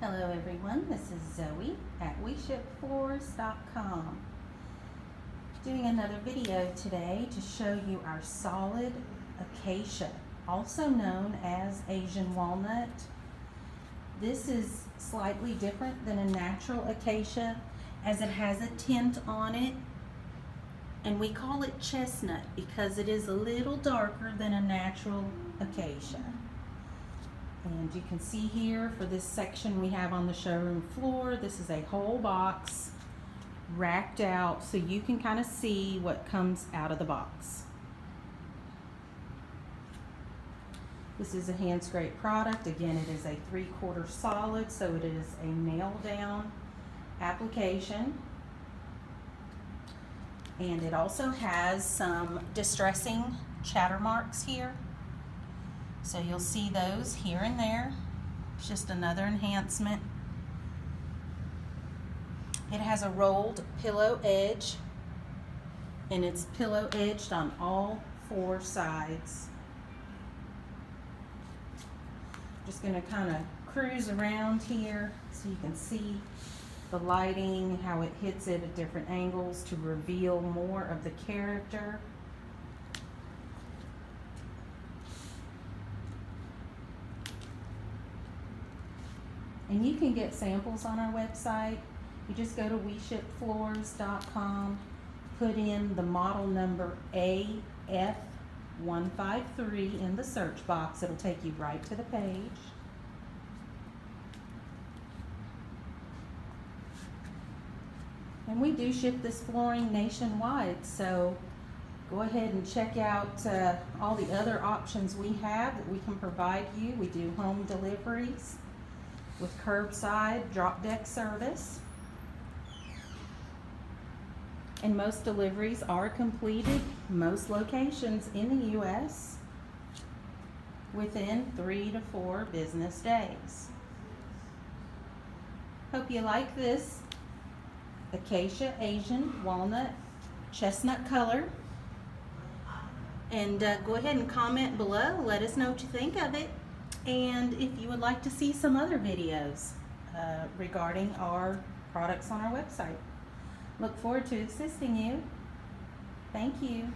Hello everyone, this is Zoe at WeShipFloors.com. Doing another video today to show you our solid acacia, also known as Asian walnut. This is slightly different than a natural acacia as it has a tint on it, and we call it chestnut because it is a little darker than a natural acacia. And you can see here for this section we have on the showroom floor, this is a whole box racked out so you can kind of see what comes out of the box. This is a hand scrape product. Again, it is a 3/4 solid, so it is a nail down application. And it also has some distressing chatter marks here. So you'll see those here and there. It's just another enhancement. It has a rolled pillow edge, and it's pillow edged on all 4 sides. Just going to kind of cruise around here so you can see the lighting, how it hits it at different angles to reveal more of the character. And you can get samples on our website. You just go to WeShipFloors.com, put in the model number AF153 in the search box. It'll take you right to the page. And we do ship this flooring nationwide, so go ahead and check out all the other options we have that we can provide you. We do home deliveries with curbside drop deck service, and most deliveries are completed, most locations in the U.S. within 3 to 4 business days. Hope you like this Acacia Asian Walnut Chestnut color, and go ahead and comment below, let us know what you think of it. And if you would like to see some other videos regarding our products on our website. Look forward to assisting you. Thank you.